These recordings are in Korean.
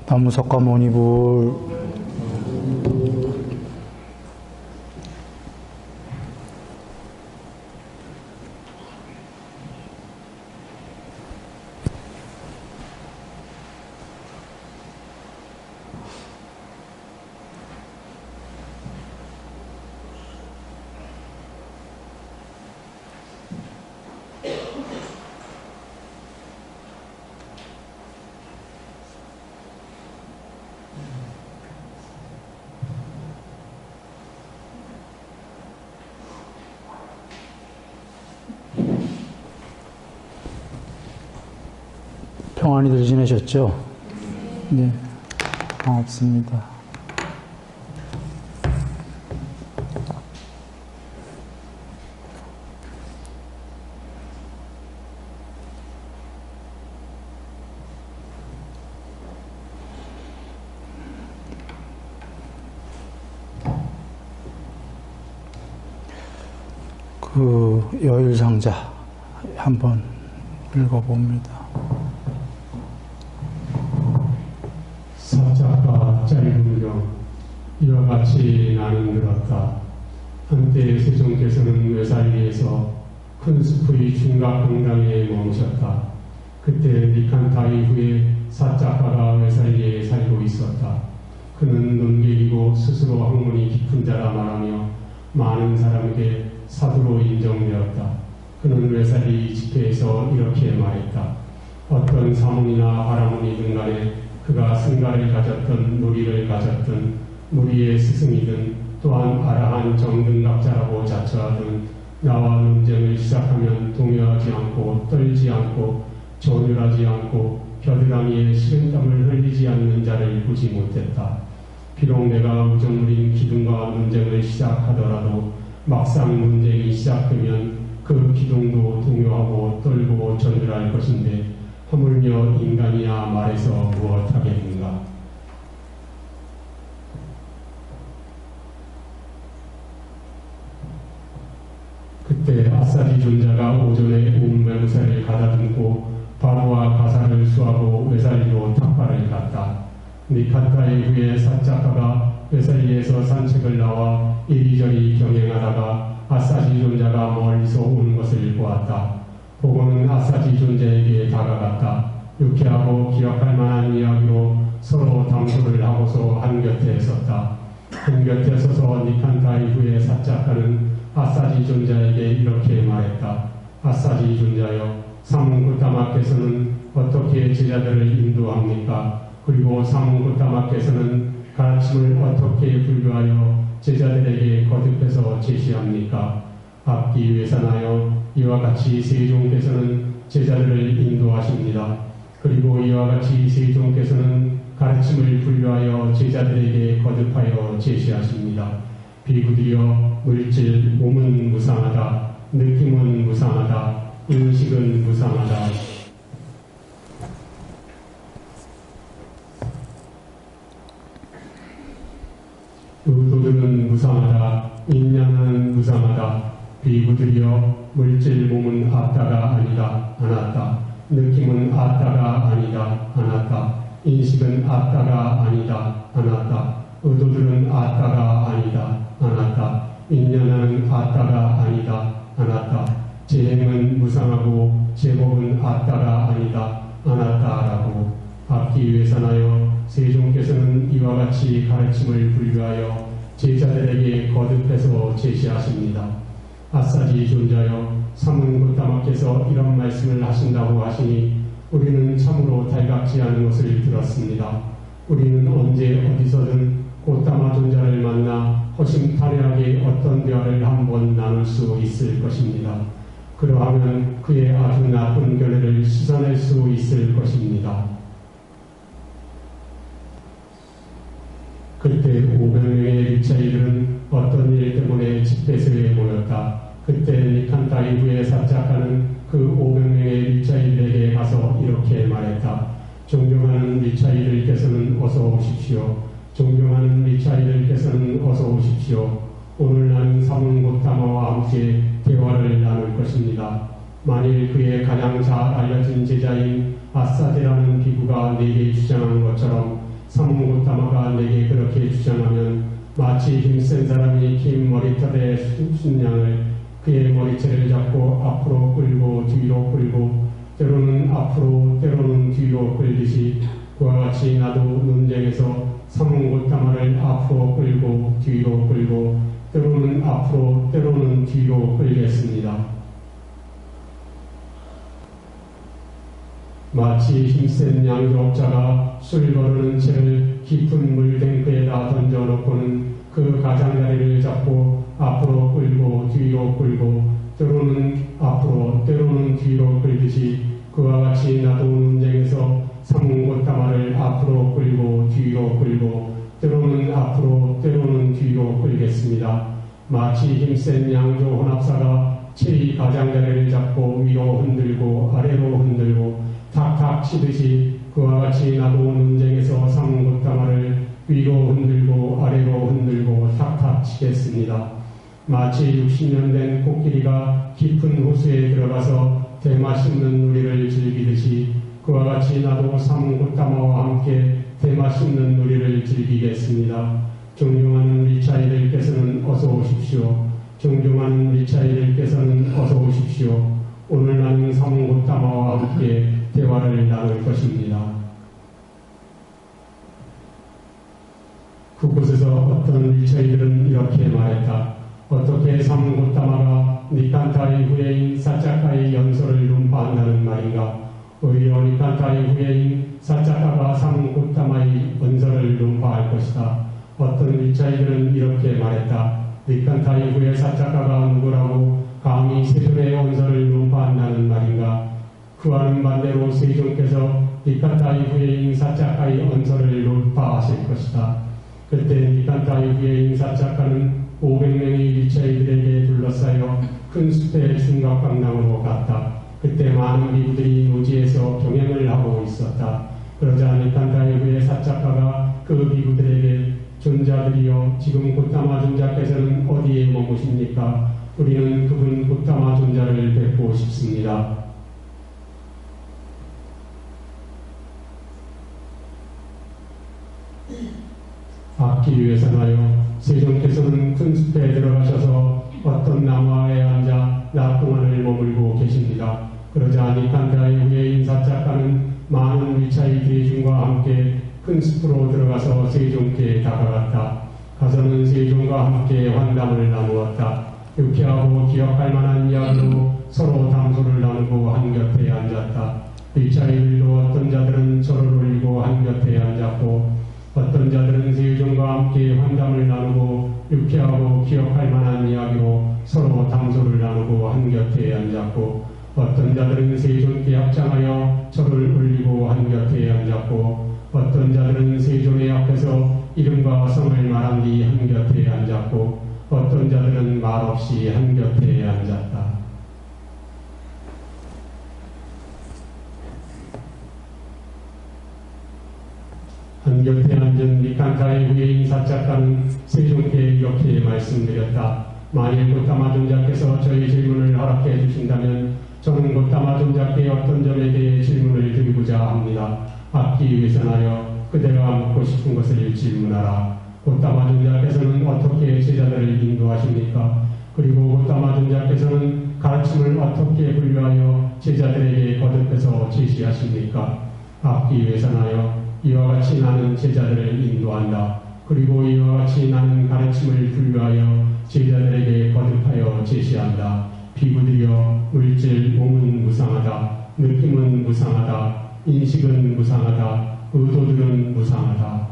나무석가모니불 평안히들 지내셨죠? 네, 반갑습니다. 여일상자 한번 읽어봅니다. 사자가 짧으며 이와 같이 나는 들었다. 한때 세종께서는 외살리에서 큰 숲의 중각 강당에 머무셨다. 그때 니칸타 이후에 사자가가 외살리에 살고 있었다. 그는 논객이고 스스로 학문이 깊은 자라 말하며 많은 사람에게 사두로 인정되었다. 그는 외살리 집회에서 이렇게 말했다. 어떤 사문이나 바라문이든 간에 그가 승가를 가졌던 놀이를 가졌던 놀이의 스승이든 또한 아라한 정등각자라고 자처하든 나와 논쟁을 시작하면 동요하지 않고 떨지 않고 조율하지 않고 겨드랑이에 식은땀을 흘리지 않는 자를 보지 못했다. 비록 내가 우정물인 기둥과 논쟁을 시작하더라도 막상 논쟁이 시작되면 그 기둥도 동요하고 떨고 조율할 것인데 하물며 인간이야 말해서 무엇하겠는가. 그때 아사디 존자가 오전에 운매무사를 가다듬고 바로와 가사를 수하고 외살리로 탁발을 갔다. 니칸타 이후에 사자가가 외살리에서 산책을 나와 이리저리 경행하다가 아사디 존자가 멀리서 오는 것을 보았다. 보고는 아사디 존자에게 다가갔다. 유쾌하고 기억할 만한 이야기로 서로 담소를 하고서 한곁에 섰다. 한곁에 서서 니칸타 이후에 사자가는 아사디 존자에게 이렇게 말했다. 아사디 존자여, 사문고타마께서는 어떻게 제자들을 인도합니까? 그리고 사문고타마께서는 가르침을 어떻게 분류하여 제자들에게 거듭해서 제시합니까? 앞기 외산하여 이와 같이 세종께서는 제자들을 인도하십니다. 그리고 이와 같이 세종께서는 가르침을 분류하여 제자들에게 거듭하여 제시하십니다. 비구들이여, 물질, 몸은 무상하다. 느낌은 무상하다. 인식은 무상하다. 의도들은 무상하다. 인양은 무상하다. 비구들이여, 물질 몸은 아따가 아니다. 아나따. 느낌은 아따가 아니다. 아나따. 인식은 아따가 아니다. 아나따. 의도들은 아따가 아니다. 아나따. 인연은 아따가 아니다. 아나따. 재행은 무상하고 제법은 아따가 아니다. 아나따라고 앞기 외산하여 세종께서는 이와 같이 가르침을 분류하여 제자들에게 거듭해서 제시하십니다. 아사디 존자여, 사문고타마께서 이런 말씀을 하신다고 하시니 우리는 참으로 달갑지 않은 것을 들었습니다. 우리는 언제 어디서든 고타마 존자를 만나 허심탄회하게 어떤 대화를 한번 나눌 수 있을 것입니다. 그러하면 그의 아주 나쁜 견해를 씻어낼 수 있을 것입니다. 그때 500명의 립차이들은 어떤 일 때문에 집회소에 모였다. 그때 니칸타 이후의 사자가는 그 500명의 립차이들에게 가서 이렇게 말했다. 존경하는 립차이들께서는 어서 오십시오. 존경하는 립차이들께서는 어서 오십시오. 오늘 나는 사문고타마와 함께 대화를 나눌 것입니다. 만일 그의 가장 잘 알려진 제자인 아사데라는 비구가 내게 주장한 것처럼 사몽고타마가 내게 그렇게 주장하면 마치 힘센 사람이 긴 머리털의 순양을 그의 머리채를 잡고 앞으로 끌고 뒤로 끌고 때로는 앞으로 때로는 뒤로 끌듯이 그와 같이 나도 논쟁에서 사몽고타마를 앞으로 끌고 뒤로 끌고 때로는 앞으로 때로는 뒤로 끌겠습니다. 마치 힘센 양조업자가 술 거르는 채를 깊은 물탱크에다 던져놓고는 그 가장자리를 잡고 앞으로 끌고 뒤로 끌고 때로는 앞으로 때로는 뒤로 끌듯이 그와 같이 나도 논쟁에서 사몽고타마를 앞으로 끌고 뒤로 끌고 때로는 앞으로 때로는 뒤로 끌겠습니다. 마치 힘센 양조 혼합사가 체의 가장자리를 잡고 위로 흔들고 아래로 흔들고 탁탁 치듯이 그와 같이 나도 논쟁에서 사몽고타마를 위로 흔들고 아래로 흔들고 탁탁 치겠습니다. 마치 60년 된 코끼리가 깊은 호수에 들어가서 대마 씹는 놀이를 즐기듯이 그와 같이 나도 사몽고타마와 함께 대마 씹는 놀이를 즐기겠습니다. 존경하는 리차이들께서는 어서 오십시오. 존경하는 리차이들께서는 어서 오십시오. 오늘 나는 사몽고타마와 함께 대화를 나눌 것입니다. 그곳에서 어떤 리차이들은 이렇게 말했다. 어떻게 사몽고타마가 니칸타의 후예인 사차카의 연설을 논파한다는 말인가? 오히려 니칸타의 후예인 사차카가 사몽고타마의 연설을 논파할 것이다. 어떤 리차이들은 이렇게 말했다. 니칸타의 후예 사차카가 누구라고 감히 세존의 연설을 논파한다는 말인가? 그와는 반대로 세존께서 니칸타의 후예인 사차카의 연설을 논파하실 것이다. 그때 니칸타의 후예인 사차카는 500명의 리차이들에게 둘러싸여 큰 숲의 중각강당으로 갔다. 그때 많은 비구들이 노지에서 경행을 하고 있었다. 그러자 니칸타의 후예 사차카가 그 비구들에게 존자들이여 지금 고타마 존자께서는 어디에 머무십니까? 우리는 그분 고타마 존자를 뵙고 싶습니다. 악기 위해서나요. 세존께서는 큰 숲에 들어가셔서 어떤 나무아에 앉아 낮 동안을 머물고 계십니다. 그러자 니칸타의 후예인 사차카는 많은 리차이 대중과 함께 큰 숲으로 들어가서 세존께 다가갔다. 가서는 세존과 함께 환담을 나누었다. 유쾌하고 기억할 만한 이야기로 서로 담소를 나누고 한곁에 앉았다. 리차이들도 어떤 자들은 절을 올리고 한곁에 앉았고 어떤 자들은 세존과 함께 환담을 나누고 유쾌하고 기억할 만한 이야기로 서로 담소를 나누고 한곁에 앉았고 어떤 자들은 세존께 합장하여 절을 올리고 한곁에 앉았고 어떤 자들은 세존의 앞에서 이름과 성을 말한 뒤 한곁에 앉았고 어떤 자들은 말없이 한곁에 앉았다. 한곁에 앉은 니칸타의 후예인 사차카는 세존께 이렇게 말씀드렸다. 만일 고타마 존자께서 저희 질문을 허락해 주신다면 저는 고타마 존자께 어떤 점에 대해 질문을 드리고자 합니다. 악기 위해서나여 그대가 묻고 싶은 것을 질문하라. 고타마 존자께서는 어떻게 제자들을 인도하십니까? 그리고 고타마 존자께서는 가르침을 어떻게 분류하여 제자들에게 거듭해서 제시하십니까? 악기 위해서나여 이와 같이 나는 제자들을 인도한다. 그리고 이와 같이 나는 가르침을 분류하여 제자들에게 거듭하여 제시한다. 비구들이여 물질 몸은 무상하다. 느낌은 무상하다. 인식은 무상하다. 의도들은 무상하다.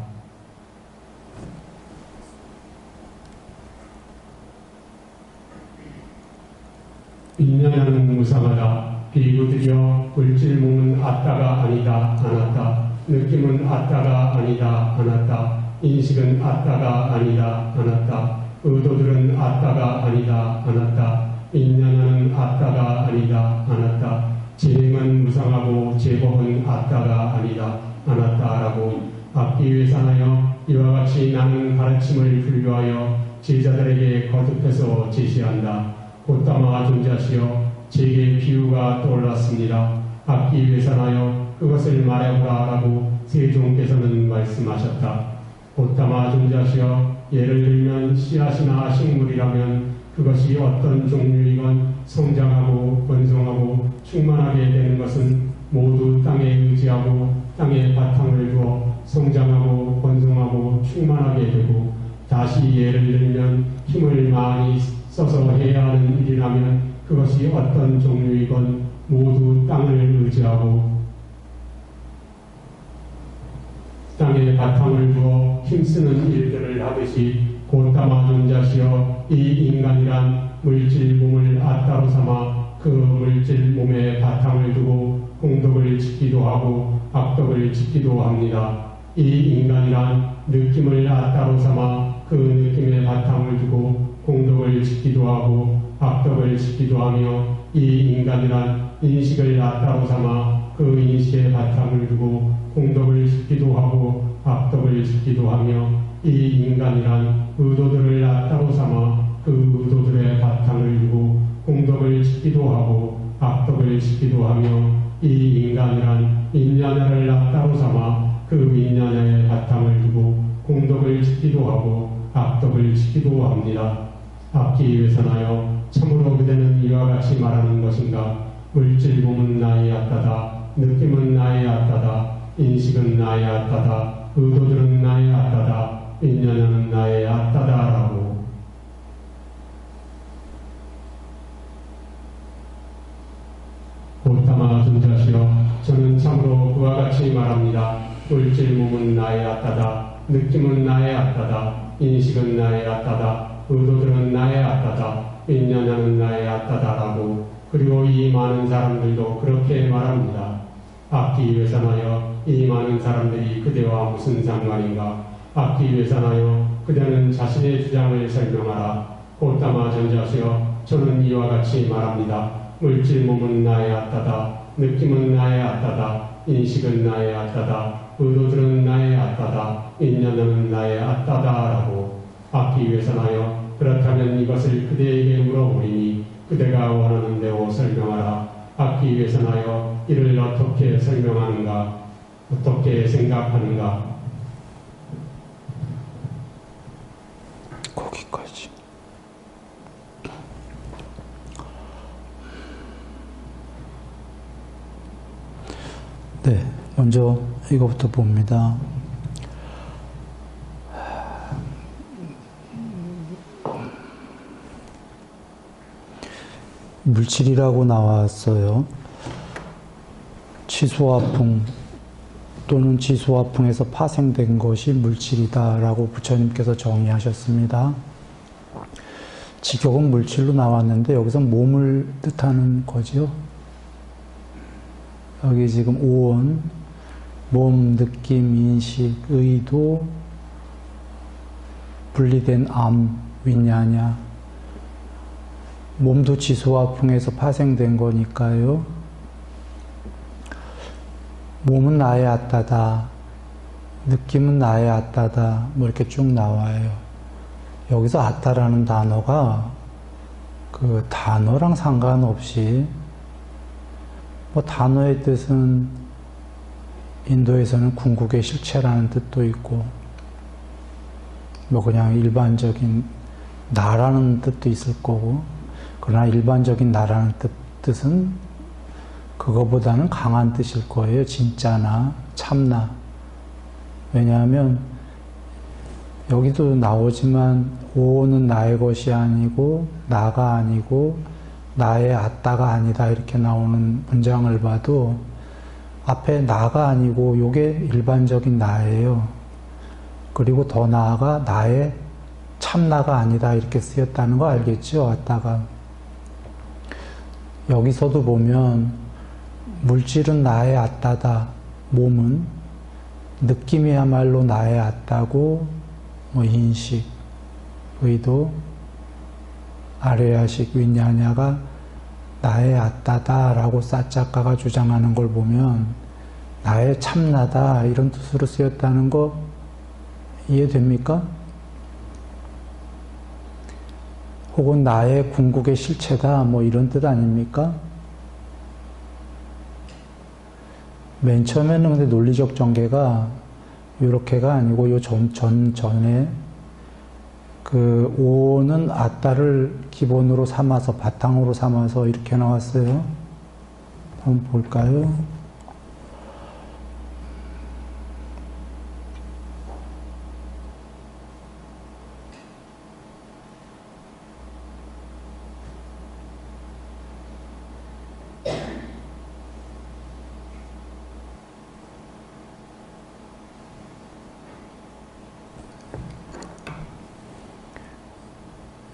인연은 무상하다. 비구들이여 물질 몸은 아따가 아니다 안았다. 느낌은 아따가 아니다 안았다. 인식은 아따가 아니다 안았다. 의도들은 아따가 아니다 안았다. 인연은 아따가 아니다 안았다. 진행은 무상하고 제법은 아따가 아니다 안았다라고 악기 위해서나여 이와 같이 나는 가르침을 분류하여 제자들에게 거듭해서 제시한다. 고타마 존자시여 제게 비유가 떠올랐습니다. 악기 위해서나여 그것을 말해보라라고 세종께서는 말씀하셨다. 곧다마 존자시여 예를 들면 씨앗이나 식물이라면 그것이 어떤 종류이건 성장하고 번성하고 충만하게 되는 것은 모두 땅에 의지하고 땅에 바탕을 두어 성장하고 번성하고 충만하게 되고, 다시 예를 들면 힘을 많이 써서 해야 하는 일이라면 그것이 어떤 종류이건 모두 땅을 의지하고 땅에 바탕을 두어 힘쓰는 일들을 하듯이, 곧다마 존자시여 이 인간이란 물질 몸을 아따로 삼아 그 물질 몸에 바탕을 두고 공덕을 짓기도 하고 악덕을 짓기도 합니다. 이 인간이란 느낌을 아따로 삼아 그 느낌에 바탕을 두고 공덕을 짓기도 하고 악덕을 짓기도 하며, 이 인간이란 인식을 아따로 삼아 그 인식에 바탕을 두고 공덕을 짓기도 하고 악덕을 짓기도 하며, 이 인간이란 의도들을 아따로 삼아 그 의도들의 바탕을 두고 공덕을 짓기도 하고 악덕을 짓기도 하며, 이 인간이란 인연을 아따로 삼아 그 인연의 바탕을 두고 공덕을 짓기도 하고 악덕을 짓기도 합니다. 악기 위해서나여 참으로 그대는 이와 같이 말하는 것인가? 물질 몸은 나의 아따다, 느낌은 나의 아따다, 인식은 나의 아따다, 의도들은 나의 아따다, 인연은 나의 아따다라고. 곧다마 존자시여 저는 참으로 그와 같이 말합니다. 물질 몸은 나의 아따다, 느낌은 나의 아따다, 인식은 나의 아따다, 의도들은 나의 아따다, 인연은 나의 아따다라고. 그리고 이 많은 사람들도 그렇게 말합니다. 악기 위해서나여 이 많은 사람들이 그대와 무슨 상관인가? 악기 위해서나여 그대는 자신의 주장을 설명하라. 곧다마 존자시여 저는 이와 같이 말합니다. 물질 몸은 나의 아따다, 느낌은 나의 아따다, 인식은 나의 아따다, 의도들은 나의 아따다, 인연은 나의 아따다라고. 악기 위해서나여 그렇다면 이것을 그대에게 물어보리니 그대가 원하는 대로 설명하라. 악기 위해서나여 이를 어떻게 설명하는가? 어떻게 생각하는가? 거기까지. 네, 먼저 이거부터 봅니다. 물질이라고 나왔어요. 지수화풍 또는 지수화풍에서 파생된 것이 물질이다라고 부처님께서 정의하셨습니다. 직역은 물질로 나왔는데 여기서 몸을 뜻하는 거죠. 여기 지금 오온, 몸, 느낌, 인식, 의도, 분리된 암, 윈냐냐. 몸도 지수화풍에서 파생된 거니까요. 몸은 나의 아따다, 느낌은 나의 아따다, 뭐 이렇게 쭉 나와요. 여기서 아따라는 단어가 그 단어랑 상관없이 뭐 단어의 뜻은 인도에서는 궁극의 실체라는 뜻도 있고 뭐 그냥 일반적인 나라는 뜻도 있을 거고, 그러나 일반적인 나라는 뜻은 그거보다는 강한 뜻일 거예요. 진짜나 참나. 왜냐하면 여기도 나오지만 오는 나의 것이 아니고 나가 아니고 나의 아따가 아니다 이렇게 나오는 문장을 봐도 앞에 나가 아니고 요게 일반적인 나예요. 그리고 더 나아가 나의 참나가 아니다 이렇게 쓰였다는 거 알겠죠? 아따가. 여기서도 보면 물질은 나의 아따다, 몸은 느낌이야말로 나의 아따고, 뭐 인식, 의도, 아레야식, 윈냐냐가 나의 아따다라고 사작가가 주장하는 걸 보면 나의 참나다 이런 뜻으로 쓰였다는 거 이해됩니까? 혹은 나의 궁극의 실체다 뭐 이런 뜻 아닙니까? 맨 처음에는 근데 논리적 전개가 이렇게가 아니고 요 전에 그 오는 아따를 기본으로 삼아서 바탕으로 삼아서 이렇게 나왔어요. 한번 볼까요?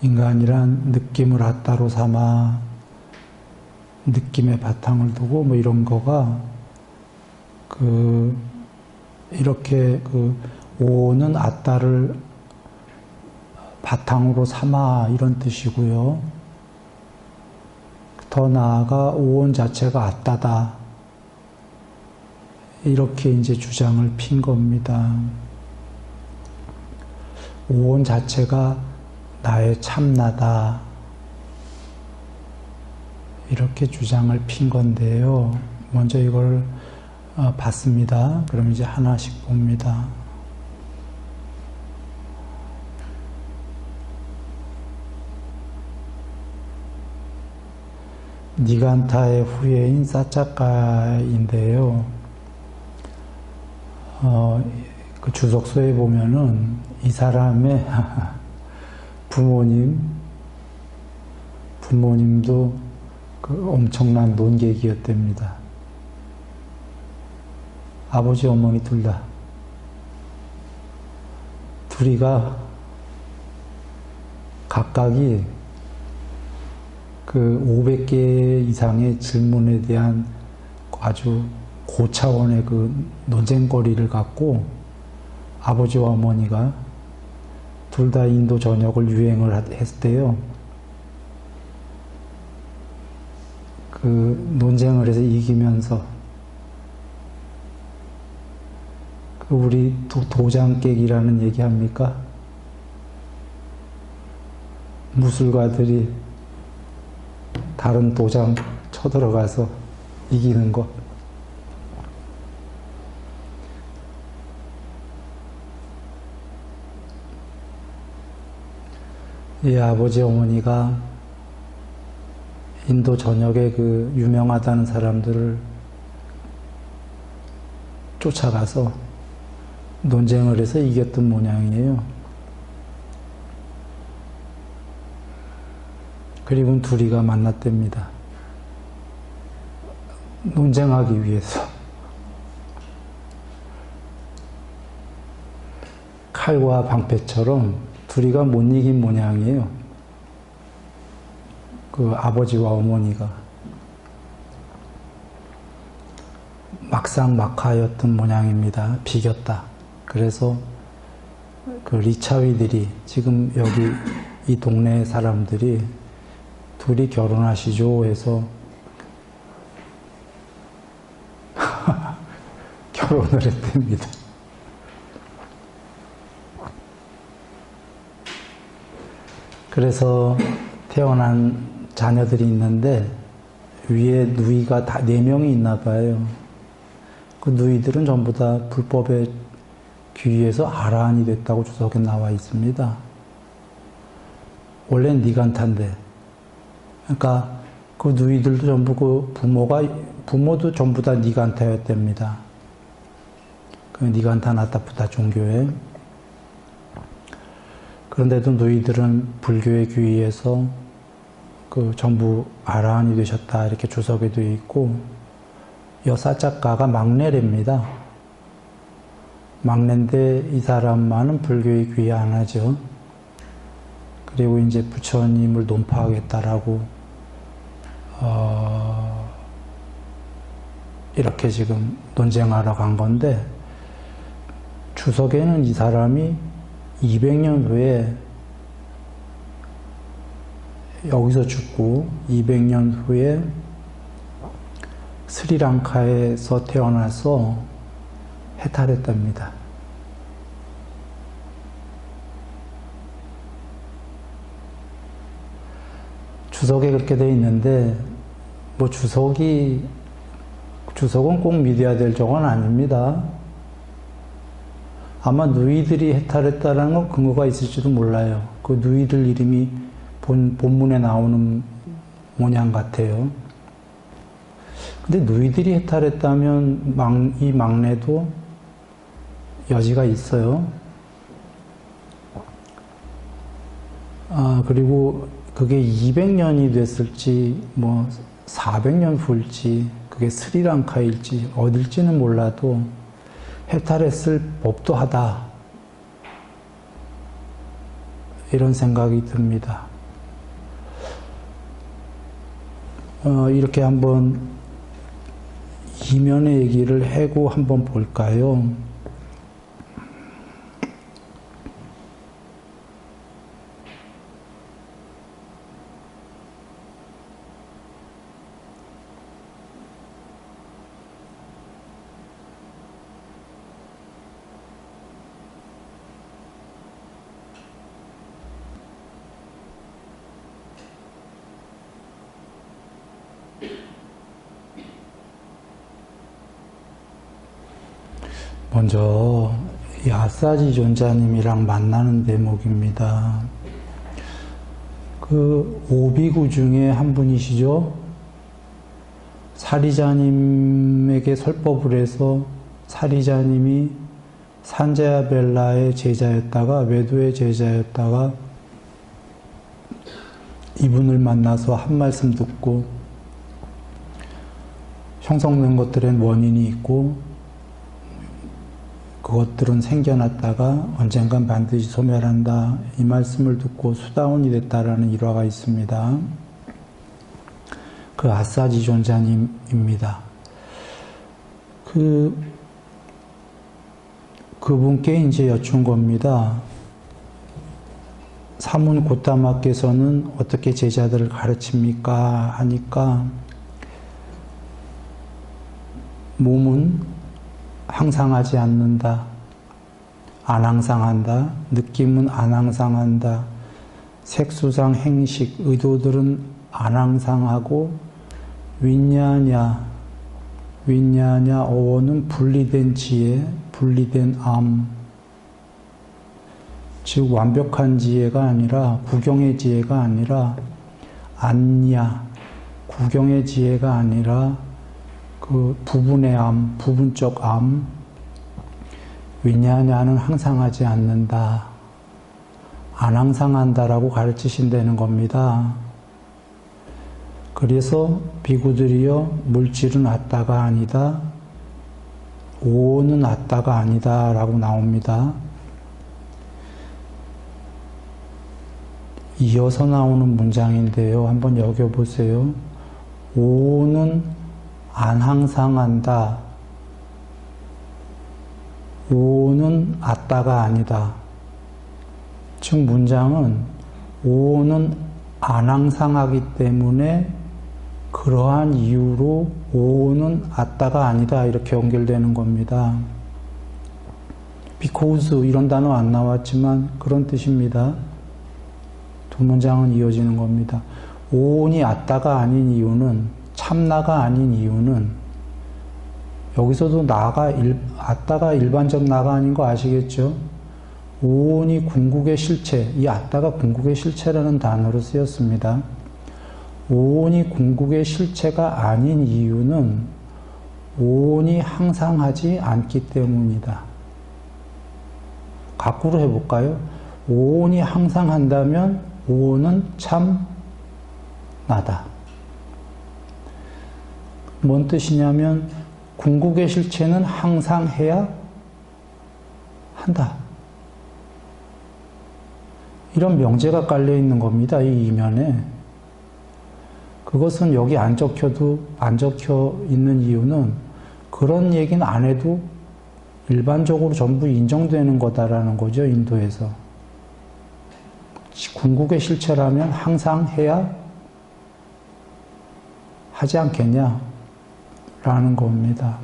인간이란 느낌을 아따로 삼아 느낌의 바탕을 두고 뭐 이런 거가 이렇게 오는 아따를 바탕으로 삼아 이런 뜻이고요. 더 나아가 오온 자체가 아따다 이렇게 이제 주장을 핀 겁니다. 오온 자체가 나의 참나다 이렇게 주장을 핀 건데요. 먼저 이걸 봤습니다. 그럼 이제 하나씩 봅니다. 니간타의 후예인 사차카인데요. 그 주석서에 보면은 이 사람의 부모님도 그 엄청난 논객이었답니다. 아버지, 어머니 둘이가 각각이 그 500개 이상의 질문에 대한 아주 고차원의 그 논쟁거리를 갖고 아버지와 어머니가 둘 다 인도 전역을 유행을 했대요. 그 논쟁을 해서 이기면서 그 우리 도장 깨기라는 얘기 합니까? 무술가들이 다른 도장 쳐들어가서 이기는 것. 이 아버지 어머니가 인도 전역에 그 유명하다는 사람들을 쫓아가서 논쟁을 해서 이겼던 모양이에요. 그리고 둘이가 만났답니다. 논쟁하기 위해서. 칼과 방패처럼 둘이가 못 이긴 모양이에요. 그 아버지와 어머니가. 막상막하였던 모양입니다. 비겼다. 그래서 그 리차위들이 지금 여기 이 동네 사람들이 둘이 결혼하시죠 해서 결혼을 했답니다. 그래서 태어난 자녀들이 있는데 위에 누이가 다 4명이 있나 봐요. 그 누이들은 전부 다 불법에 귀의해서 아라한이 됐다고 주석에 나와 있습니다. 원래는 니간타인데, 그러니까 그 누이들도 전부 그 부모도 전부 다 니간타였답니다. 그 니간타 나타푸타 종교에. 그런데도 누이들은 불교에 귀의해서 그 전부 아라한이 되셨다 이렇게 주석에 되어 있고, 여사작가가 막내랍니다. 막내인데 이 사람만은 불교에 귀의 안 하죠. 그리고 이제 부처님을 논파하겠다라고 이렇게 지금 논쟁하러 간 건데, 주석에는 이 사람이 200년 후에 여기서 죽고 200년 후에 스리랑카에서 태어나서 해탈했답니다. 주석에 그렇게 되어 있는데, 뭐 주석이 주석은 꼭 믿어야 될 적은 아닙니다. 아마 누이들이 해탈했다는 건 근거가 있을지도 몰라요. 그 누이들 이름이 본문에 나오는 모양 같아요. 근데 누이들이 해탈했다면 이 막내도 여지가 있어요. 그리고 그게 200년이 됐을지, 400년 후일지, 그게 스리랑카일지, 어딜지는 몰라도 해탈했을 법도 하다. 이런 생각이 듭니다. 이렇게 한번 이면의 얘기를 해고 한번 볼까요? 먼저 야사지 존자님이랑 만나는 대목입니다. 그 오비구 중에 한 분이시죠. 사리자님에게 설법을 해서 사리자님이 산자야벨라의 제자였다가 외도의 제자였다가 이분을 만나서 한 말씀 듣고 형성된 것들엔 원인이 있고 그것들은 생겨났다가 언젠간 반드시 소멸한다. 이 말씀을 듣고 수다원이 됐다라는 일화가 있습니다. 그 아사지 존자님입니다. 그분께 이제 여쭌 겁니다. 사문 고타마께서는 어떻게 제자들을 가르칩니까? 하니까 몸은 항상하지 않는다. 안 항상한다. 느낌은 안 항상한다. 색수상 행식, 의도들은 안 항상하고 윈냐냐 어원은 분리된 지혜, 분리된 암. 즉 완벽한 지혜가 아니라 구경의 지혜가 아니라 안냐, 구경의 지혜가 아니라 그 부분의 암, 부분적 암, 위냐냐는 항상하지 않는다. 안 항상한다라고 가르치신다는 겁니다. 그래서 비구들이여 물질은 아따가 아니다. 오는 아따가 아니다 라고 나옵니다. 이어서 나오는 문장인데요. 한번 여겨보세요. 오는 안 항상한다. 오는 아따가 아니다. 즉 문장은 오는 안 항상하기 때문에 그러한 이유로 오는 아따가 아니다 이렇게 연결되는 겁니다. because 이런 단어 안 나왔지만 그런 뜻입니다. 두 문장은 이어지는 겁니다. 오온이 아따가 아닌 이유는 참나가 아닌 이유는 여기서도 아따가 일반적 나가 아닌 거 아시겠죠? 오온이 궁극의 실체, 이 아따가 궁극의 실체라는 단어로 쓰였습니다. 오온이 궁극의 실체가 아닌 이유는 오온이 항상하지 않기 때문이다. 거꾸로 해볼까요? 오온이 항상한다면 오온은 참 나다. 뭔 뜻이냐면 궁극의 실체는 항상 해야 한다. 이런 명제가 깔려 있는 겁니다. 이 이면에. 그것은 여기 안 적혀 있는 이유는 그런 얘기는 안 해도 일반적으로 전부 인정되는 거다라는 거죠. 인도에서. 궁극의 실체라면 항상 해야 하지 않겠냐 라는 겁니다.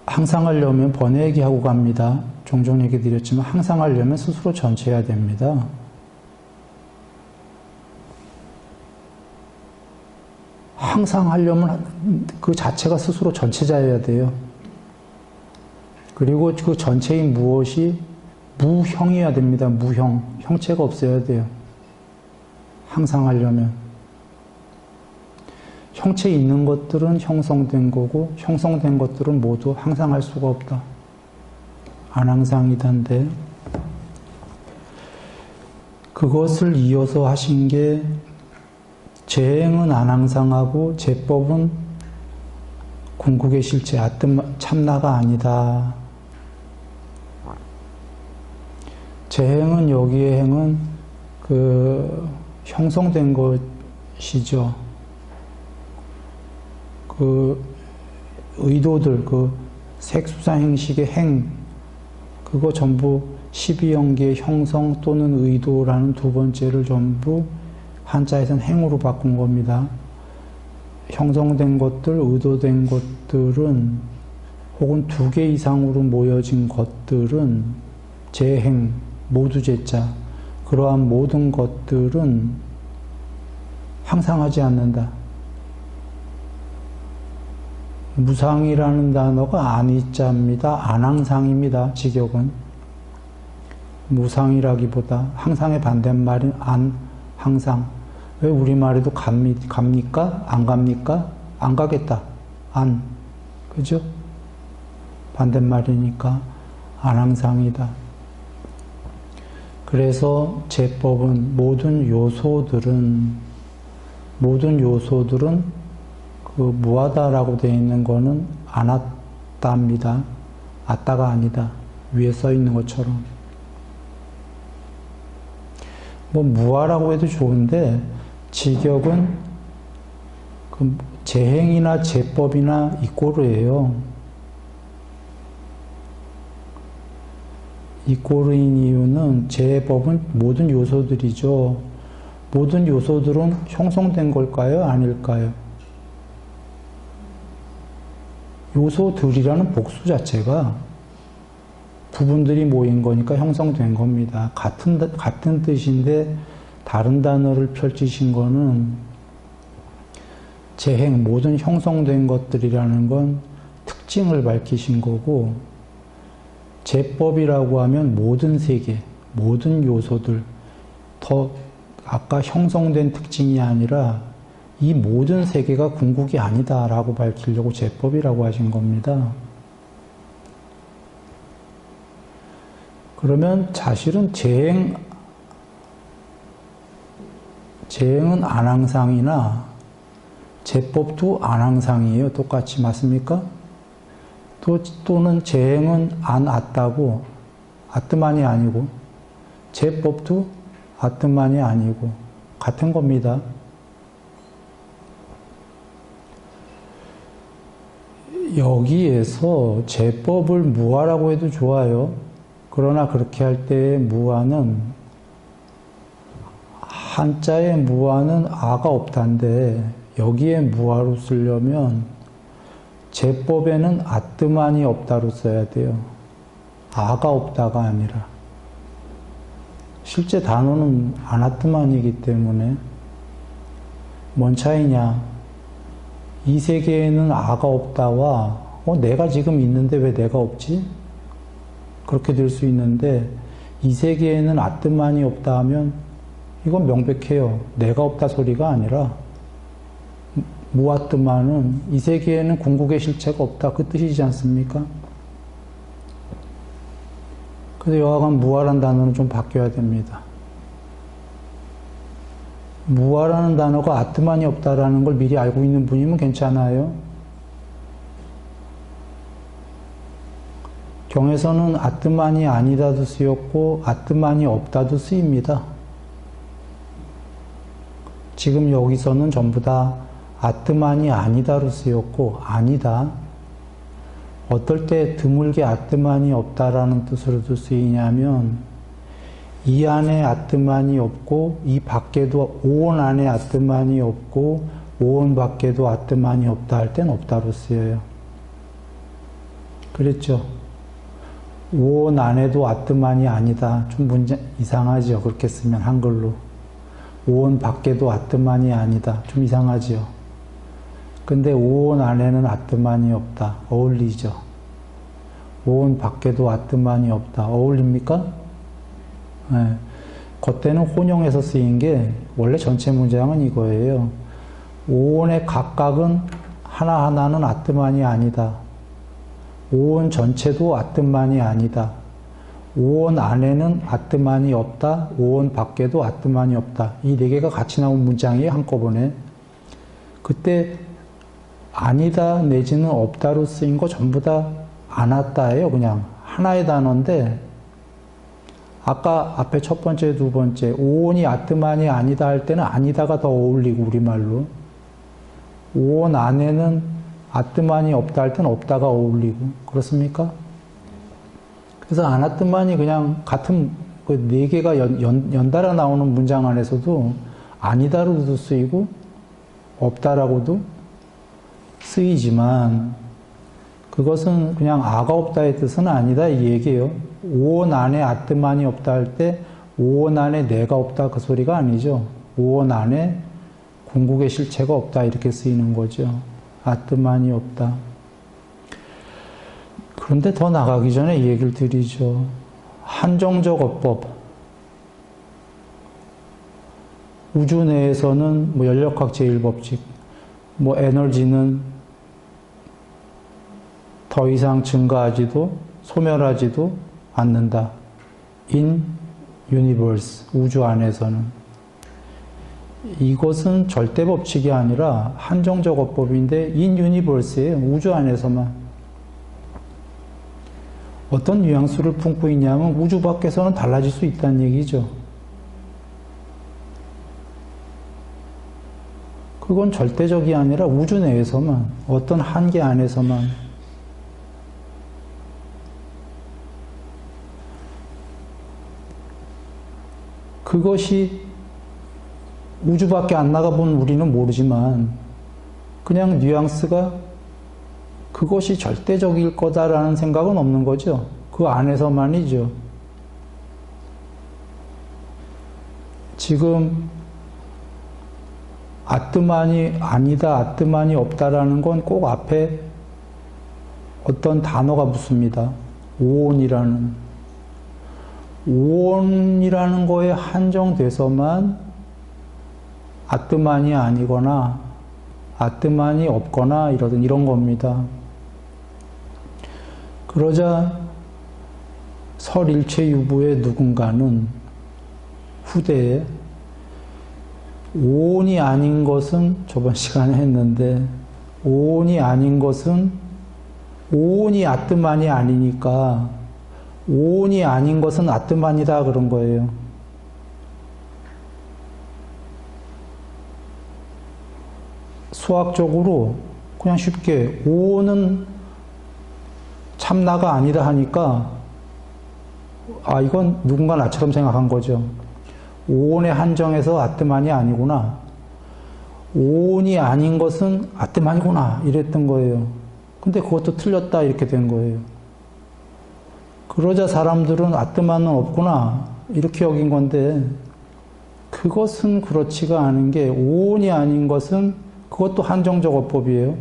항상 하려면 번외 얘기하고 갑니다. 종종 얘기 드렸지만 항상 하려면 스스로 전체해야 됩니다. 항상 하려면 그 자체가 스스로 전체자여야 돼요. 그리고 그 전체인 무엇이 무형이어야 됩니다. 무형. 형체가 없어야 돼요. 항상 하려면. 형체 있는 것들은 형성된 거고 형성된 것들은 모두 항상 할 수가 없다. 안항상이단데 그것을 이어서 하신 게 재행은 안항상하고 제법은 궁극의 실체 참나가 아니다. 재행은 여기의 행은 그 형성된 것이죠. 그 의도들, 그 색수상행식의 행, 그거 전부 12연계의 형성 또는 의도라는 두 번째를 전부 한자에서는 행으로 바꾼 겁니다. 형성된 것들, 의도된 것들은 혹은 두 개 이상으로 모여진 것들은 재행, 모두 제자, 그러한 모든 것들은 항상 하지 않는다. 무상이라는 단어가 아니자입니다. 안항상입니다. 직역은. 무상이라기보다 항상의 반대말인 항상. 왜 우리말에도 갑니까? 안 갑니까? 안 가겠다. 그죠? 반대말이니까 안항상이다. 그래서 제법은 모든 요소들은 그 무하다라고 되어 있는 거는 아나따입니다. 아따가 아니다. 위에 써 있는 것처럼. 뭐 무하라고 해도 좋은데 직역은 그 재행이나 제법이나 이꼬르예요. 이꼬르인 이유는 제법은 모든 요소들이죠. 모든 요소들은 형성된 걸까요? 아닐까요? 요소들이라는 복수 자체가 부분들이 모인 거니까 형성된 겁니다. 같은 뜻인데 다른 단어를 펼치신 거는 재행, 모든 형성된 것들이라는 건 특징을 밝히신 거고, 제법이라고 하면 모든 세계, 모든 요소들, 더 아까 형성된 특징이 아니라 이 모든 세계가 궁극이 아니다라고 밝히려고 제법이라고 하신 겁니다. 그러면 사실은 재행은 안항상이나 제법도 안항상이에요. 똑같이 맞습니까? 또는 재행은 아따고 아뜨만이 아니고 제법도 아뜨만이 아니고 같은 겁니다. 여기에서 제법을 무아라고 해도 좋아요. 그러나 그렇게 할 때의 무아는 한자의 무아는 아가 없다인데 여기에 무아로 쓰려면 제법에는 아뜨만이 없다로 써야 돼요. 아가 없다가 아니라. 실제 단어는 아나뜨만이기 때문에 뭔 차이냐. 이 세계에는 아가 없다와 내가 지금 있는데 왜 내가 없지? 그렇게 될 수 있는데 이 세계에는 아뜨만이 없다 하면 이건 명백해요. 내가 없다 소리가 아니라 무아뜨만은 이 세계에는 궁극의 실체가 없다 그 뜻이지 않습니까? 그래서 여하간 무아라는 단어는 좀 바뀌어야 됩니다. 무아라는 단어가 아뜨만이 없다라는 걸 미리 알고 있는 분이면 괜찮아요. 경에서는 아뜨만이 아니다도 쓰였고 아뜨만이 없다도 쓰입니다. 지금 여기서는 전부 다 아뜨만이 아니다로 쓰였고 아니다. 어떨 때 드물게 아뜨만이 없다라는 뜻으로도 쓰이냐면 이 안에 아뜨만이 없고 이 밖에도 오온 안에 아뜨만이 없고 오온 밖에도 아뜨만이 없다 할 땐 없다로 쓰여요. 그랬죠? 오온 안에도 아뜨만이 아니다. 좀 문제 이상하죠? 그렇게 쓰면 한글로. 오온 밖에도 아뜨만이 아니다. 좀 이상하죠? 근데 오온 안에는 아뜨만이 없다. 어울리죠. 오온 밖에도 아뜨만이 없다. 어울립니까? 네. 그때는 혼용해서 쓰인 게 원래 전체 문장은 이거예요. 오온의 각각은 하나하나는 아뜨만이 아니다. 오온 전체도 아뜨만이 아니다. 오온 안에는 아뜨만이 없다. 오온 밖에도 아뜨만이 없다. 이 네 개가 같이 나온 문장이에요, 한꺼번에. 그때 아니다 내지는 없다로 쓰인 거 전부 다 안았다예요. 그냥 하나의 단어인데 아까 앞에 첫 번째, 두 번째 오온이 아뜨만이 아니다 할 때는 아니다가 더 어울리고 우리말로 오온 안에는 아뜨만이 없다 할 때는 없다가 어울리고 그렇습니까? 그래서 아나뜨만이 그냥 같은 그 네 개가 연달아 나오는 문장 안에서도 아니다로도 쓰이고 없다라고도 쓰이지만 그것은 그냥 아가 없다의 뜻은 아니다 이 얘기예요. 오온 안에 아뜨만이 없다 할 때 오온 안에 내가 없다 그 소리가 아니죠. 오온 안에 궁극의 실체가 없다 이렇게 쓰이는 거죠. 아뜨만이 없다. 그런데 더 나가기 전에 이 얘기를 드리죠. 한정적 어법. 우주 내에서는 뭐 연력학 제1법칙, 뭐 에너지는 더 이상 증가하지도 소멸하지도 않는다. In universe, 우주 안에서는. 이것은 절대 법칙이 아니라 한정적 어법인데 in universe예요. 우주 안에서만. 어떤 뉘앙스를 품고 있냐면 우주 밖에서는 달라질 수 있다는 얘기죠. 그건 절대적이 아니라 우주 내에서만, 어떤 한계 안에서만. 그것이 우주 밖에 안 나가본 우리는 모르지만 그냥 뉘앙스가 그것이 절대적일 거다라는 생각은 없는 거죠. 그 안에서만이죠. 지금 아뜨만이 아니다, 아뜨만이 없다라는 건 꼭 앞에 어떤 단어가 붙습니다. 오온이라는. 오온이라는 거에 한정돼서만 아뜨만이 아니거나 아뜨만이 없거나 이런 겁니다. 그러자 설일체유부의 누군가는 후대에 오온이 아닌 것은 저번 시간에 했는데 오온이 아닌 것은 오온이 아뜨만이 아니니까 오온이 아닌 것은 아뜨만이다 그런 거예요. 수학적으로 그냥 쉽게 오온은 참나가 아니다 하니까 이건 누군가 나처럼 생각한 거죠. 오온의 한정에서 아뜨만이 아니구나. 오온이 아닌 것은 아뜨만이구나 이랬던 거예요. 근데 그것도 틀렸다 이렇게 된 거예요. 그러자 사람들은 아뜨만은 없구나 이렇게 여긴 건데 그것은 그렇지가 않은 게 오온이 아닌 것은 그것도 한정적 어법이에요.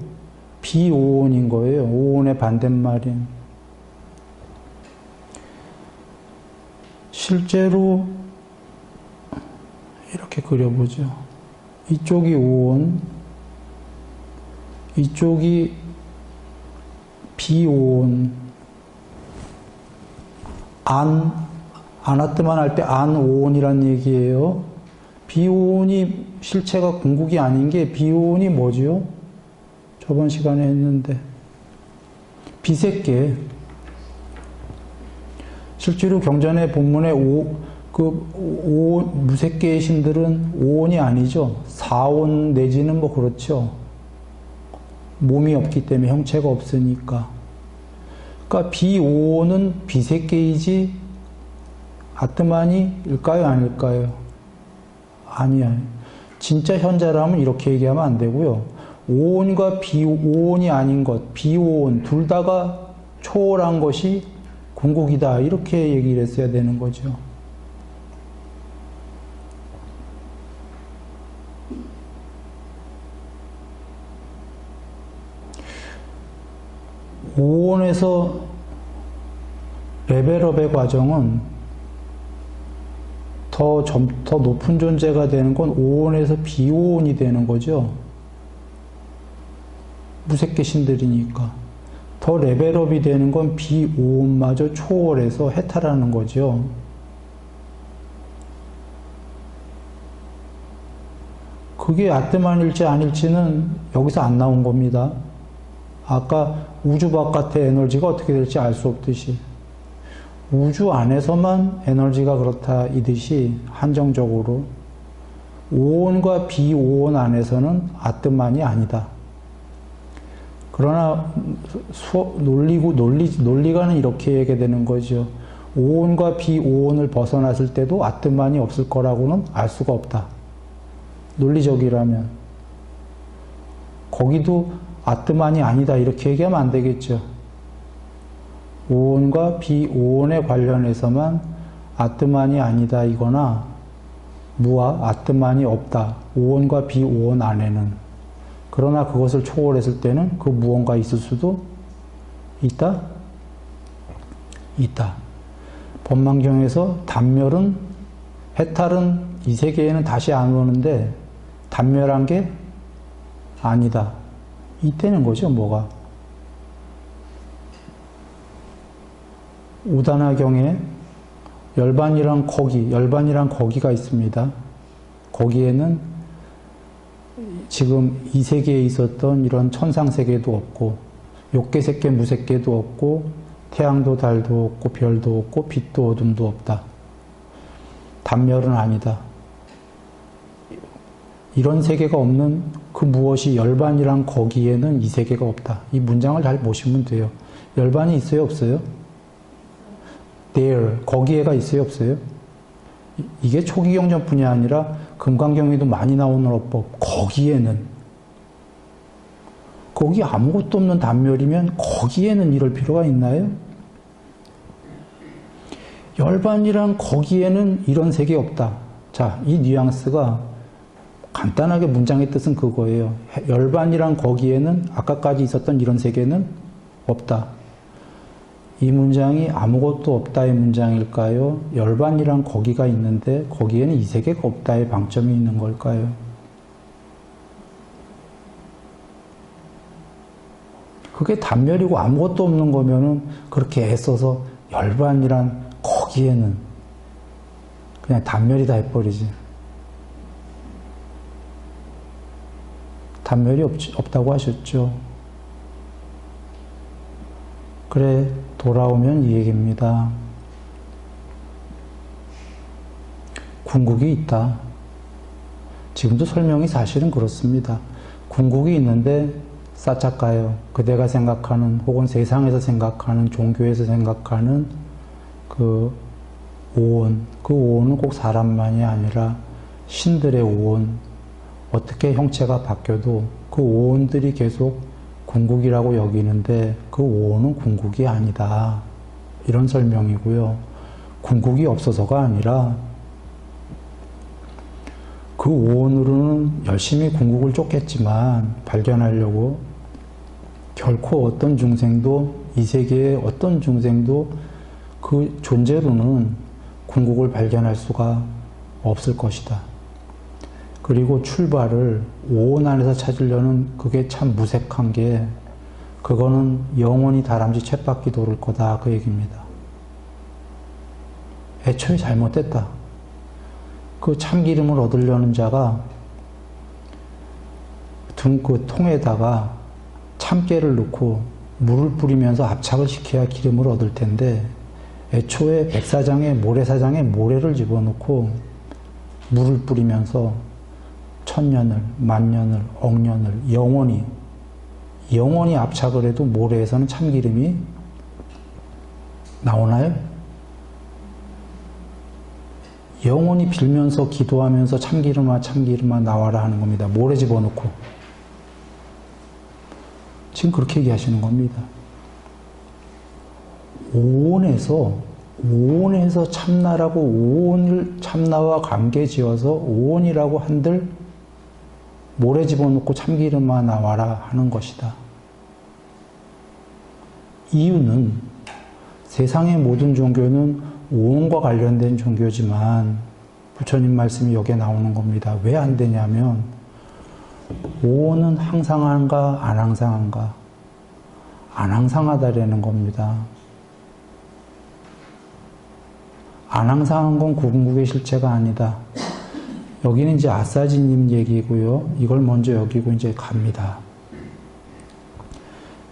비오온인 거예요. 오온의 반대말인. 실제로 이렇게 그려보죠. 이쪽이 오온, 이쪽이 비오온. 아나뜨만 할 때 안오온이란 얘기예요. 비오온이 실체가 궁극이 아닌 게 비오온이 뭐지요? 저번 시간에 했는데 비색계. 실제로 경전의 본문에 무색계의 신들은 오온이 아니죠. 사온 내지는 뭐 그렇죠. 몸이 없기 때문에 형체가 없으니까. 그러니까 비오온은 비색계이지 아뜨만이일까요? 아닐까요? 아니야. 진짜 현자라면 이렇게 얘기하면 안 되고요. 오온과 비오온이 아닌 것, 비오온 둘 다가 초월한 것이 궁극이다. 이렇게 얘기를 했어야 되는 거죠. 오온에서 레벨업의 과정은 더 높은 존재가 되는 건 오온에서 비오온이 되는 거죠. 무색계 신들이니까. 더 레벨업이 되는 건 비오온마저 초월해서 해탈하는 거죠. 그게 아트만일지 아닐지는 여기서 안 나온 겁니다. 아까 우주 바깥의 에너지가 어떻게 될지 알 수 없듯이 우주 안에서만 에너지가 그렇다 이듯이 한정적으로 오온과 비오온 안에서는 아트만이 아니다. 그러나 논리가는 이렇게 얘기되는 거죠. 오온과 비오온을 벗어났을 때도 아트만이 없을 거라고는 알 수가 없다. 논리적이라면. 거기도 아트만이 아니다 이렇게 얘기하면 안 되겠죠. 오온과 비오온에 관련해서만 아트만이 아니다 이거나 아트만이 없다. 오온과 비오온 안에는. 그러나 그것을 초월했을 때는 그 무언가 있을 수도 있다? 있다. 법망경에서 단멸은, 해탈은 이 세계에는 다시 안 오는데 단멸한 게 아니다. 이때는 거죠, 뭐가. 우다나경에 열반이란 거기가 있습니다. 거기에는 지금 이 세계에 있었던 이런 천상세계도 없고 욕계색계 무색계도 없고 태양도 달도 없고 별도 없고 빛도 어둠도 없다. 단멸은 아니다. 이런 세계가 없는 그 무엇이 열반이란 거기에는 이 세계가 없다. 이 문장을 잘 보시면 돼요. 열반이 있어요, 없어요? there, 거기에가 있어요, 없어요? 이게 초기경전뿐이 아니라 금강경에도 많이 나오는 어법. 거기에는. 거기 아무것도 없는 단멸이면 거기에는 이럴 필요가 있나요? 열반이란 거기에는 이런 세계 없다. 자, 이 뉘앙스가 간단하게 문장의 뜻은 그거예요. 열반이란 거기에는 아까까지 있었던 이런 세계는 없다. 이 문장이 아무것도 없다의 문장일까요? 열반이란 거기가 있는데 거기에는 이 세계가 없다의 방점이 있는 걸까요? 그게 단멸이고 아무것도 없는 거면은 그렇게 애써서 열반이란 거기에는 그냥 단멸이다 해버리지. 단멸이 없다고 하셨죠. 그래, 돌아오면 이 얘기입니다. 궁극이 있다. 지금도 설명이 사실은 그렇습니다. 궁극이 있는데 싸짝가요. 그대가 생각하는 혹은 세상에서 생각하는 종교에서 생각하는 그 오온, 그 오온은 꼭 사람만이 아니라 신들의 오온, 어떻게 형체가 바뀌어도 그 오온들이 계속 궁극이라고 여기는데 그 오온은 궁극이 아니다. 이런 설명이고요. 궁극이 없어서가 아니라 그 오온으로는 열심히 궁극을 쫓겠지만 발견하려고 결코 어떤 중생도 이 세계의 어떤 중생도 그 존재로는 궁극을 발견할 수가 없을 것이다. 그리고 출발을 오온 안에서 찾으려는 그게 참 무색한 게 그거는 영원히 다람쥐 쳇바퀴 도를 거다 그 얘기입니다. 애초에 잘못됐다. 그 참기름을 얻으려는 자가 그 통에다가 참깨를 넣고 물을 뿌리면서 압착을 시켜야 기름을 얻을 텐데 애초에 백사장에 모래사장에 모래를 집어넣고 물을 뿌리면서 천년을, 만년을, 억년을 영원히 압착을 해도 모래에서는 참기름이 나오나요? 영원히 빌면서 기도하면서 참기름아 나와라 하는 겁니다. 모래 집어넣고. 지금 그렇게 얘기하시는 겁니다. 오온에서 참나라고 오온을 참나와 관계 지어서 오온이라고 한들 모래 집어넣고 참기름아 나와라 하는 것이다. 이유는 세상의 모든 종교는 오온과 관련된 종교지만 부처님 말씀이 여기에 나오는 겁니다. 왜 안 되냐면 오온은 항상한가 안 항상한가? 안 항상하다라는 겁니다. 안 항상한 건 구근국의 실체가 아니다. 여기는 이제 아사지님 얘기고요. 이걸 먼저 여기고 이제 갑니다.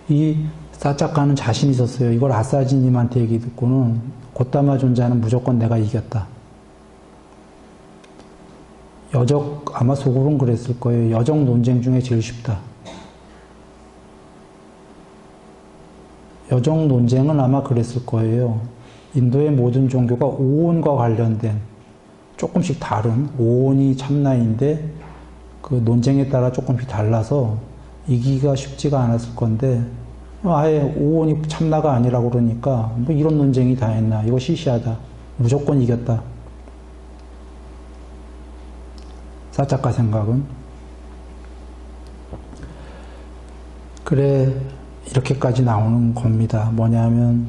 이 사작가는 자신 있었어요. 이걸 아사지님한테 얘기 듣고는 고타마 존자는 무조건 내가 이겼다. 여적 아마 속으로는 그랬을 거예요. 여적 논쟁 중에 제일 쉽다. 여적 논쟁은 아마 그랬을 거예요. 인도의 모든 종교가 오온과 관련된 조금씩 다른 오온이 참나인데 그 논쟁에 따라 조금씩 달라서 이기기가 쉽지가 않았을 건데 아예 오온이 참나가 아니라고 그러니까 뭐 이런 논쟁이 다 했나 이거 시시하다 무조건 이겼다. 사작가 생각은 그래 이렇게까지 나오는 겁니다. 뭐냐면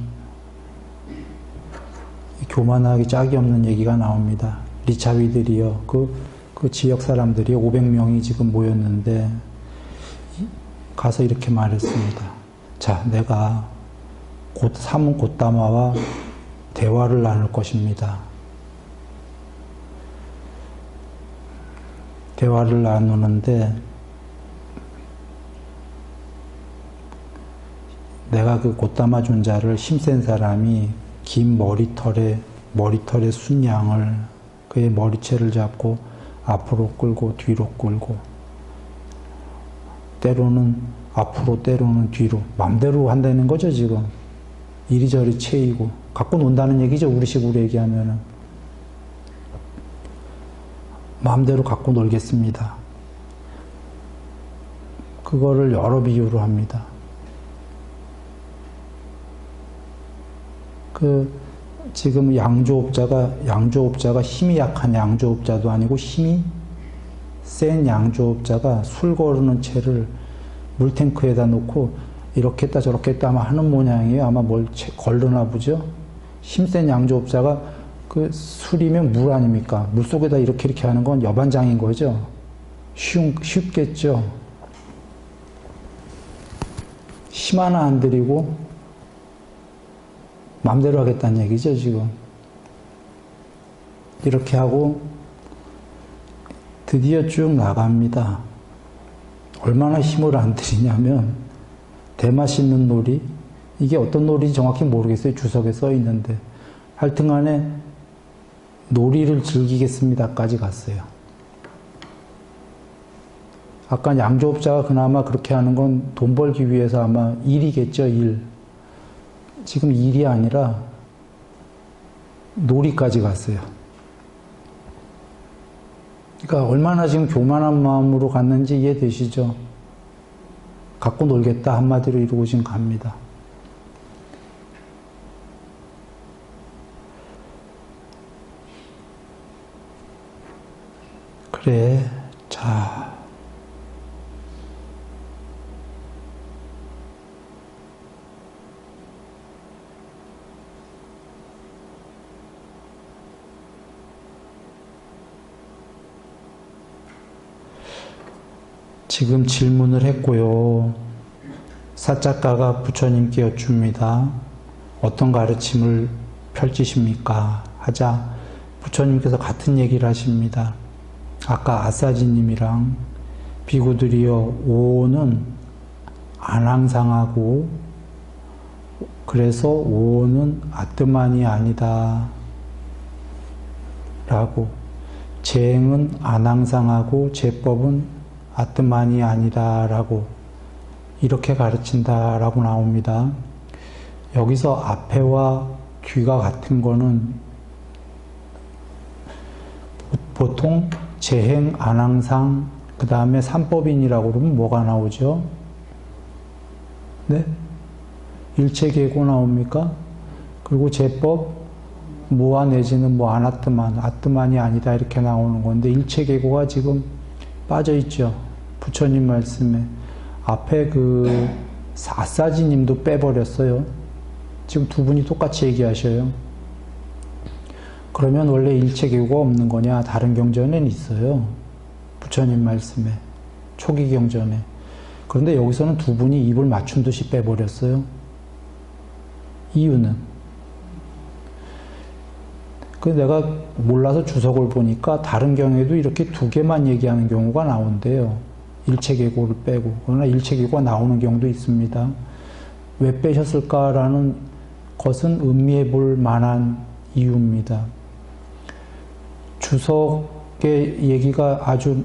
교만하기 짝이 없는 얘기가 나옵니다. 리차비들이요. 그 지역 사람들이 500명이 지금 모였는데 가서 이렇게 말했습니다. 자, 내가 곧 사문 고타마와 대화를 나눌 것입니다. 대화를 나누는데 내가 그 고타마 존자를 힘센 사람이 긴 머리털에 순양을 그의 머리채를 잡고 앞으로 끌고 뒤로 끌고 때로는 앞으로 때로는 뒤로 맘대로 한다는 거죠. 지금 이리저리 채이고 갖고 논다는 얘기죠. 우리식으로 얘기하면은 마음대로 갖고 놀겠습니다. 그거를 여러 비유로 합니다. 지금 양조업자가 힘이 약한 양조업자도 아니고 힘이 센 양조업자가 술 거르는 채를 물탱크에다 놓고 이렇게 했다 저렇게 했다 아마 하는 모양이에요. 아마 뭘 걸르나 보죠. 힘센 양조업자가 그 술이면 물 아닙니까? 물 속에다 이렇게 하는 건 여반장인 거죠. 쉽겠죠. 힘 하나 안 들이고 마음대로 하겠다는 얘기죠, 지금. 이렇게 하고 드디어 쭉 나갑니다. 얼마나 힘을 안 들이냐면 대마 씹는 놀이, 이게 어떤 놀이인지 정확히 모르겠어요. 주석에 써 있는데 하여튼간에 놀이를 즐기겠습니다까지 갔어요. 아까 양조업자가 그나마 그렇게 하는 건 돈 벌기 위해서 아마 일이겠죠, 일. 지금 일이 아니라 놀이까지 갔어요. 그러니까 얼마나 지금 교만한 마음으로 갔는지 이해되시죠? 갖고 놀겠다 한마디로 이루고 지금 갑니다. 그래, 자. 지금 질문을 했고요. 사작가가 부처님께 여쭙니다. 어떤 가르침을 펼치십니까? 하자 부처님께서 같은 얘기를 하십니다. 아까 아사지님이랑 비구들이여 오는 안 항상하고 그래서 오는 아뜨만이 아니다 라고 재행은 안 항상하고 제법은 아뜨만이 아니다 라고 이렇게 가르친다 라고 나옵니다. 여기서 앞에와 뒤가 같은 거는 보통 재행, 안항상, 그 다음에 삼법인이라고 그러면 뭐가 나오죠? 네? 일체계고 나옵니까? 그리고 제법, 모아 내지는 뭐 아나뜨만, 아뜨만이 아니다 이렇게 나오는 건데 일체계고가 지금 빠져있죠. 부처님 말씀에. 앞에 그 아사지님도 빼버렸어요. 지금 두 분이 똑같이 얘기하셔요. 그러면 원래 일체계고가 없는 거냐? 다른 경전에는 있어요. 부처님 말씀에. 초기 경전에. 그런데 여기서는 두 분이 입을 맞춘 듯이 빼버렸어요. 이유는? 내가 몰라서 주석을 보니까 다른 경우에도 이렇게 두 개만 얘기하는 경우가 나온대요. 일체계고를 빼고. 그러나 일체계고가 나오는 경우도 있습니다. 왜 빼셨을까라는 것은 음미해 볼 만한 이유입니다. 주석의 얘기가 아주